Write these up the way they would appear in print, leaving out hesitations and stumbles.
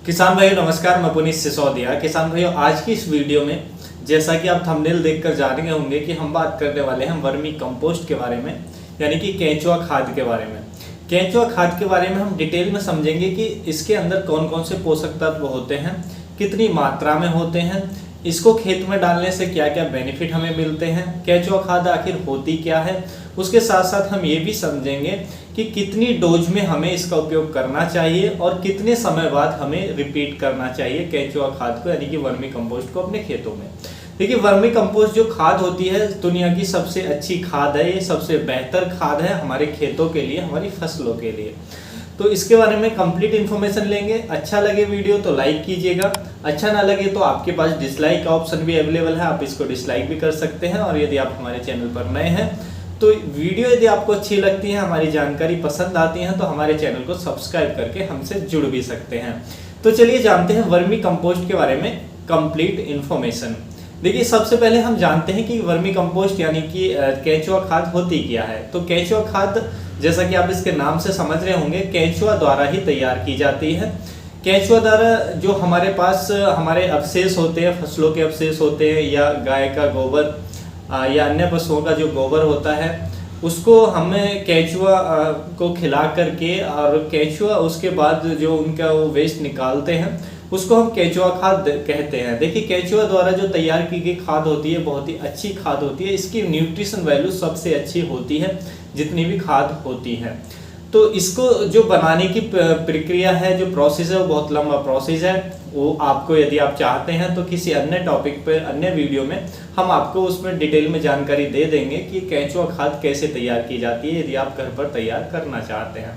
किसान भाइयों नमस्कार, मैं पुनीत सिसोदिया। किसान भाइयों, आज की इस वीडियो में जैसा कि आप थंबनेल देखकर जानेंगे होंगे कि हम बात करने वाले हैं वर्मी कंपोस्ट के बारे में, यानी कि केंचुआ खाद के बारे में। केंचुआ खाद के बारे में हम डिटेल में समझेंगे कि इसके अंदर कौन कौन से पोषक तत्व होते हैं, कितनी मात्रा में होते हैं, इसको खेत में डालने से क्या क्या बेनिफिट हमें मिलते हैं, केंचुआ खाद आखिर होती क्या है। उसके साथ साथ हम ये भी समझेंगे कि कितनी डोज में हमें इसका उपयोग करना चाहिए और कितने समय बाद हमें रिपीट करना चाहिए केंचुआ खाद को, यानी कि वर्मी कंपोस्ट को अपने खेतों में। देखिए, वर्मी कंपोस्ट जो खाद होती है दुनिया की सबसे अच्छी खाद है, ये सबसे बेहतर खाद है हमारे खेतों के लिए, हमारी फसलों के लिए। तो इसके बारे में कंप्लीट इन्फॉर्मेशन लेंगे। अच्छा लगे वीडियो तो लाइक कीजिएगा, अच्छा ना लगे तो आपके पास डिसलाइक का ऑप्शन भी अवेलेबल है, आप इसको डिसलाइक भी कर सकते हैं। और यदि आप हमारे चैनल पर नए हैं तो वीडियो यदि आपको अच्छी लगती है, हमारी जानकारी पसंद आती है, तो हमारे चैनल को सब्सक्राइब करके हमसे जुड़ भी सकते हैं। तो चलिए जानते हैं वर्मी कंपोस्ट के बारे में कंप्लीट इन्फॉर्मेशन। देखिए, सबसे पहले हम जानते हैं कि वर्मी कंपोस्ट यानी कि केंचुआ खाद होती क्या है। तो केंचुआ खाद, जैसा कि आप इसके नाम से समझ रहे होंगे, केंचुआ द्वारा ही तैयार की जाती है। केंचुआ द्वारा जो हमारे पास हमारे अवशेष होते हैं, फसलों के अवशेष होते हैं, या गाय का गोबर या अन्य पशुओं का जो गोबर होता है, उसको हमें केंचुआ को खिला करके, और केंचुआ उसके बाद जो उनका वो वेस्ट निकालते हैं उसको हम केंचुआ खाद कहते हैं। देखिए, केंचुआ द्वारा जो तैयार की गई खाद होती है बहुत ही अच्छी खाद होती है। इसकी न्यूट्रिशन वैल्यू सबसे अच्छी होती है जितनी भी खाद होती है। तो इसको जो बनाने की प्रक्रिया है, जो प्रोसेस है, वो बहुत लंबा प्रोसेस है। वो आपको, यदि आप चाहते हैं तो किसी अन्य टॉपिक पर, अन्य वीडियो में हम आपको उसमें डिटेल में जानकारी दे देंगे कि केंचुआ खाद कैसे तैयार की जाती है, यदि आप घर पर तैयार करना चाहते हैं।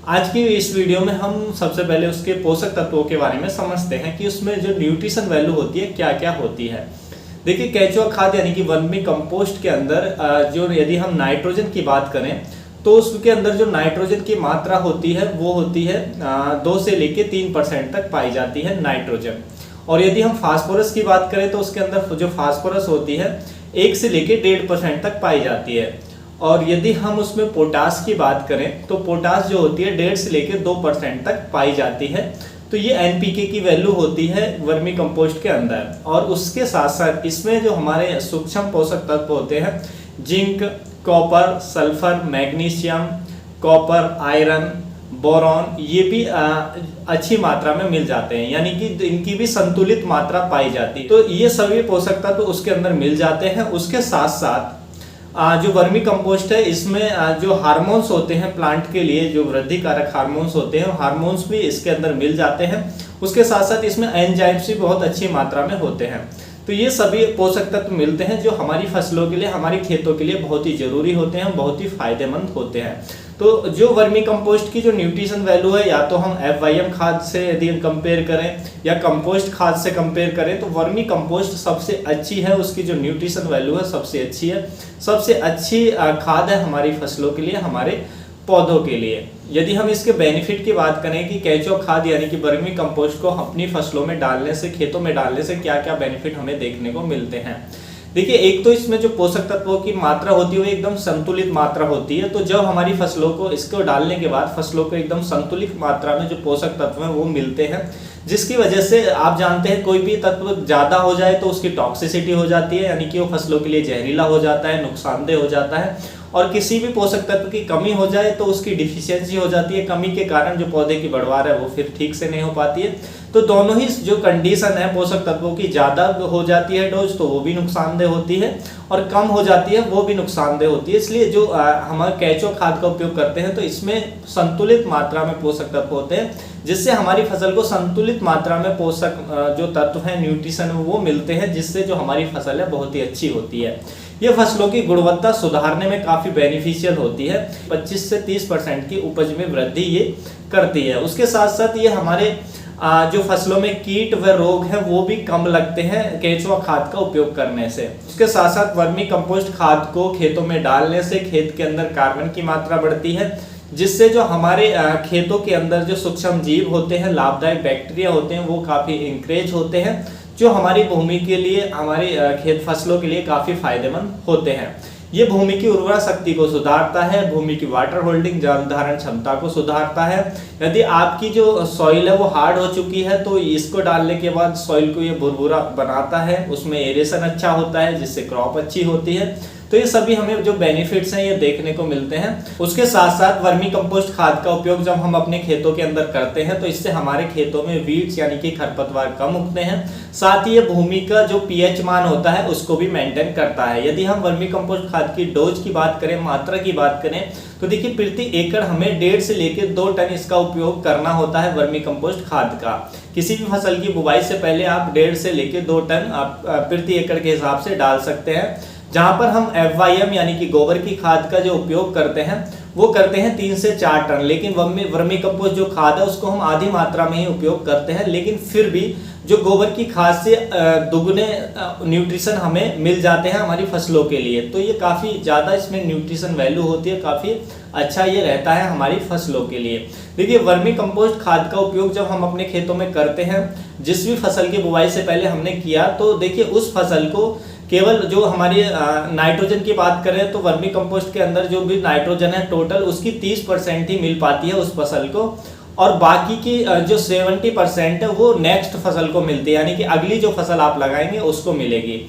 आज की इस वीडियो में हम सबसे पहले उसके पोषक तत्वों के बारे में समझते हैं कि उसमें जो न्यूट्रिशन वैल्यू होती है क्या क्या होती है। देखिए, केंचुआ खाद यानी कि वर्मी कंपोस्ट के अंदर जो, यदि हम नाइट्रोजन की बात करें तो उसके अंदर जो नाइट्रोजन की मात्रा होती है वो होती है 2 से लेके 3% तक पाई जाती है नाइट्रोजन। और यदि हम फास्फोरस की बात करें तो उसके अंदर जो फास्फोरस होती है 1 से लेके 1.5% तक पाई जाती है। और यदि हम उसमें पोटास की बात करें तो पोटास जो होती है 1.5 से लेके 2% तक पाई जाती है। तो ये एनपीके की वैल्यू होती है वर्मी कंपोस्ट के अंदर। और उसके साथ साथ इसमें जो हमारे सूक्ष्म पोषक तत्व होते हैं, zinc, copper, sulphur, magnesium, copper, iron, boron, ये भी अच्छी मात्रा में मिल जाते हैं, यानी कि इनकी भी संतुलित मात्रा पाई जाती है। तो ये सभी पोषक तत्व उसके अंदर मिल जाते हैं। उसके साथ साथ जो वर्मी कंपोस्ट है, इसमें जो हार्मोन्स होते हैं प्लांट के लिए, जो वृद्धि कारक हार्मोन्स होते हैं, हार्मोन्स भी इसके अंदर मिल जाते हैं। उसके साथ साथ इसमें एंजाइम्स भी बहुत अच्छी मात्रा में होते हैं। तो ये सभी पोषक तत्व मिलते हैं जो हमारी फसलों के लिए, हमारी खेतों के लिए बहुत ही जरूरी होते हैं, बहुत ही फायदेमंद होते हैं। तो जो वर्मी कंपोस्ट की जो न्यूट्रिशन वैल्यू है, या तो हम FYM खाद से यदि हम कंपेयर करें या कंपोस्ट खाद से कंपेयर करें, तो वर्मी कंपोस्ट सबसे अच्छी है। उसकी जो न्यूट्रिशन वैल्यू है सबसे अच्छी है, सबसे अच्छी खाद है हमारी फसलों के लिए, हमारे पौधों के लिए। यदि हम इसके बेनिफिट की बात करें कि केंचुआ खाद यानी कि वर्मी कंपोस्ट को अपनी फसलों में डालने से, खेतों में डालने से क्या क्या बेनिफिट हमें देखने को मिलते हैं। देखिए, एक तो इसमें जो पोषक तत्वों की मात्रा होती है वो एकदम संतुलित मात्रा होती है। तो जब हमारी फसलों को, इसको डालने के बाद फसलों को एकदम संतुलित मात्रा में जो पोषक तत्व हैं वो मिलते हैं, जिसकी वजह से आप जानते हैं कोई भी तत्व ज़्यादा हो जाए तो उसकी टॉक्सिसिटी हो जाती है, यानी कि वो फसलों के लिए जहरीला हो जाता है, नुकसानदेह हो जाता है। और किसी भी पोषक तत्व की कमी हो जाए तो उसकी डिफिशियंसी हो जाती है, कमी के कारण जो पौधे की बढ़वार है वो फिर ठीक से नहीं हो पाती है। तो दोनों ही जो कंडीशन है, पोषक तत्वों की ज़्यादा हो जाती है डोज तो वो भी नुकसानदेह होती है, और कम हो जाती है वो भी नुकसानदेह होती है। इसलिए जो हम केंचुआ खाद का उपयोग करते हैं तो इसमें संतुलित मात्रा में पोषक तत्व होते हैं, जिससे हमारी फसल को संतुलित मात्रा में पोषक जो तत्व हैं, न्यूट्रिशन वो मिलते हैं, जिससे जो हमारी फसल है बहुत ही अच्छी होती है। ये फसलों की गुणवत्ता सुधारने में काफ़ी बेनिफिशियल होती है। 25 से 30% की उपज में वृद्धि ये करती है। उसके साथ साथ ये हमारे जो फसलों में कीट व रोग है वो भी कम लगते हैं केंचुआ खाद का उपयोग करने से। उसके साथ साथ वर्मी कंपोस्ट खाद को खेतों में डालने से खेत के अंदर कार्बन की मात्रा बढ़ती है, जिससे जो हमारे खेतों के अंदर जो सूक्ष्म जीव होते हैं, लाभदायक बैक्टीरिया होते हैं, वो काफ़ी इंक्रेज होते हैं, जो हमारी भूमि के लिए, हमारी खेत फसलों के लिए काफ़ी फायदेमंद होते हैं। ये भूमि की उर्वरा शक्ति को सुधारता है, भूमि की वाटर होल्डिंग जल धारण क्षमता को सुधारता है। यदि आपकी जो सॉइल है वो हार्ड हो चुकी है तो इसको डालने के बाद सॉइल को ये भुरभुरा बनाता है, उसमें एरेशन अच्छा होता है जिससे क्रॉप अच्छी होती है। तो ये सभी हमें जो बेनिफिट्स हैं ये देखने को मिलते हैं। उसके साथ साथ वर्मी कंपोस्ट खाद का उपयोग जब हम अपने खेतों के अंदर करते हैं तो इससे हमारे खेतों में वीड्स यानी कि खरपतवार कम उगते हैं। साथ ही ये भूमि का जो पीएच मान होता है उसको भी मेंटेन करता है। यदि हम वर्मी कंपोस्ट खाद की डोज की बात करें, मात्रा की बात करें, तो देखिए प्रति एकड़ हमें 1.5 से लेकर 2 टन इसका उपयोग करना होता है वर्मी कंपोस्ट खाद का। किसी भी फसल की बुवाई से पहले आप 1.5 से लेकर 2 टन आप प्रति एकड़ के हिसाब से डाल सकते हैं। जहां पर हम FYM यानी कि गोबर की खाद का जो उपयोग करते हैं वो करते हैं 3 से 4 टन, लेकिन वर्मी कंपोस्ट जो खाद है उसको हम आधी मात्रा में ही उपयोग करते हैं। लेकिन फिर भी जो गोबर की खाद से दुगने न्यूट्रिशन हमें मिल जाते हैं हमारी फसलों के लिए, तो ये काफ़ी ज़्यादा इसमें न्यूट्रिशन वैल्यू होती है, काफ़ी अच्छा ये रहता है हमारी फसलों के लिए। देखिए वर्मी कंपोस्ट खाद का उपयोग जब हम अपने खेतों में करते हैं, जिस भी फसल की बुवाई से पहले हमने किया, तो देखिए उस फसल को केवल जो हमारी नाइट्रोजन की बात करें तो वर्मी कंपोस्ट के अंदर जो भी नाइट्रोजन है टोटल उसकी 30% ही मिल पाती है उस फसल को, और बाकी की जो 70% है वो नेक्स्ट फसल को मिलती है, यानी कि अगली जो फसल आप लगाएंगे उसको मिलेगी।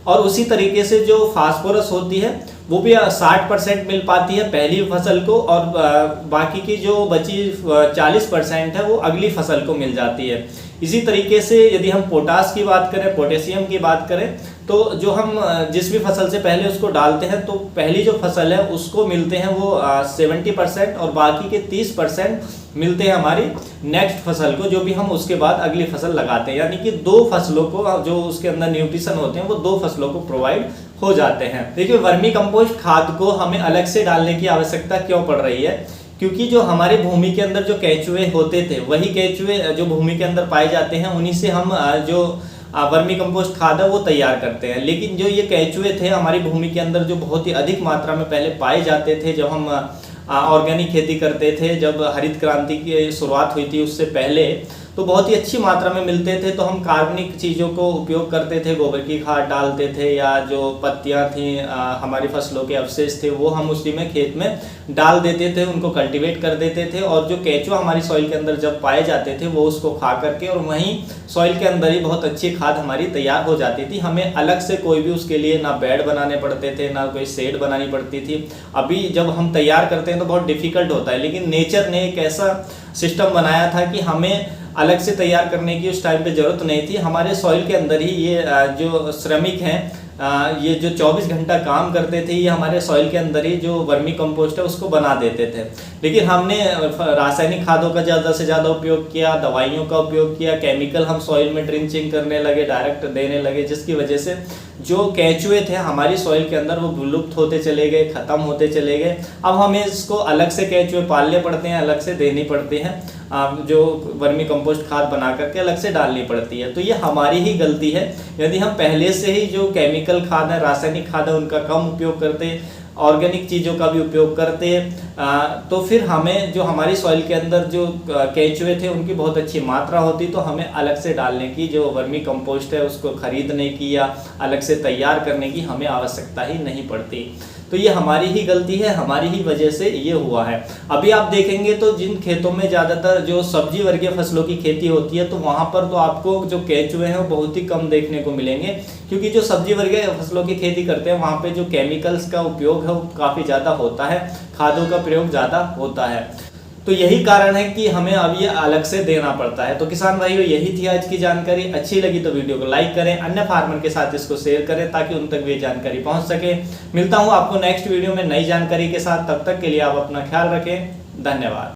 और उसी तरीके से जो फास्फोरस होती है वो भी 60% मिल पाती है पहली फसल को, और बाकी की जो बची 40% है वो अगली फसल को मिल जाती है। इसी तरीके से यदि हम पोटास की बात करें, पोटेशियम की बात करें, तो जो हम जिस भी फसल से पहले उसको डालते हैं तो पहली जो फसल है उसको मिलते हैं वो 70%, और बाकी के 30% मिलते हैं हमारी नेक्स्ट फसल को, जो भी हम उसके बाद अगली फसल लगाते हैं। यानी कि 2 फसलों को जो उसके अंदर न्यूट्रिशन होते हैं वो 2 फसलों को प्रोवाइड हो जाते हैं। देखिए वर्मी कंपोस्ट खाद को हमें अलग से डालने की आवश्यकता क्यों पड़ रही है, क्योंकि जो हमारी भूमि के अंदर जो केंचुए होते थे वही केंचुए जो भूमि के अंदर पाए जाते हैं, उन्हीं से हम जो वर्मी कंपोस्ट खाद है वो तैयार करते हैं। लेकिन जो ये केंचुए थे हमारी भूमि के अंदर जो बहुत ही अधिक मात्रा में पहले पाए जाते थे, जब हम ऑर्गेनिक खेती करते थे, जब हरित क्रांति की शुरुआत हुई थी उससे पहले, तो बहुत ही अच्छी मात्रा में मिलते थे। तो हम कार्बनिक चीज़ों को उपयोग करते थे, गोबर की खाद डालते थे, या जो पत्तियां थी हमारी फसलों के अवशेष थे वो हम उसी में खेत में डाल देते थे, उनको कल्टीवेट कर देते थे, और जो केंचुआ हमारी सॉइल के अंदर जब पाए जाते थे वो उसको खा करके और वहीं सॉइल के अंदर ही बहुत अच्छी खाद हमारी तैयार हो जाती थी। हमें अलग से कोई भी उसके लिए ना बेड बनाने पड़ते थे, ना कोई शेड बनानी पड़ती थी। अभी जब हम तैयार करते हैं तो बहुत डिफिकल्ट होता है, लेकिन नेचर ने एक ऐसा सिस्टम बनाया था कि हमें अलग से तैयार करने की उस टाइम पे ज़रूरत नहीं थी। हमारे सॉइल के अंदर ही ये जो श्रमिक हैं, ये जो 24 घंटा काम करते थे, ये हमारे सॉइल के अंदर ही जो वर्मी कंपोस्ट है उसको बना देते थे। लेकिन हमने रासायनिक खादों का ज़्यादा से ज़्यादा उपयोग किया, दवाइयों का उपयोग किया, केमिकल हम सॉइल में ड्रिंचिंग करने लगे, डायरेक्ट देने लगे, जिसकी वजह से जो केंचुए थे हमारी सॉइल के अंदर वो विलुप्त होते चले गए, ख़त्म होते चले गए। अब हमें इसको अलग से केंचुए पालने पड़ते हैं, अलग से देनी पड़ती हैं, जो वर्मी कंपोस्ट खाद बना करके अलग से डालनी पड़ती है। तो ये हमारी ही गलती है। यदि हम पहले से ही जो केमिकल खाद है, रासायनिक खाद है, उनका कम उपयोग करते, ऑर्गेनिक चीज़ों का भी उपयोग करते, तो फिर हमें जो हमारी सॉइल के अंदर जो केंचुए थे उनकी बहुत अच्छी मात्रा होती, तो हमें अलग से डालने की, जो वर्मी कंपोस्ट है उसको खरीदने की या अलग से तैयार करने की हमें आवश्यकता ही नहीं पड़ती। तो ये हमारी ही गलती है, हमारी ही वजह से ये हुआ है। अभी आप देखेंगे तो जिन खेतों में ज़्यादातर जो सब्जी वर्गीय फसलों की खेती होती है, तो वहाँ पर तो आपको जो केंचुए हैं वो बहुत ही कम देखने को मिलेंगे, क्योंकि जो सब्जी वर्गीय फसलों की खेती करते हैं वहाँ पे जो केमिकल्स का उपयोग है वो काफ़ी ज़्यादा होता है, खादों का प्रयोग ज़्यादा होता है। तो यही कारण है कि हमें अब ये अलग से देना पड़ता है। तो किसान भाइयों, यही थी आज की जानकारी। अच्छी लगी तो वीडियो को लाइक करें, अन्य फार्मर के साथ इसको शेयर करें ताकि उन तक भी जानकारी पहुंच सके। मिलता हूं आपको नेक्स्ट वीडियो में नई जानकारी के साथ, तब तक के लिए आप अपना ख्याल रखें। धन्यवाद।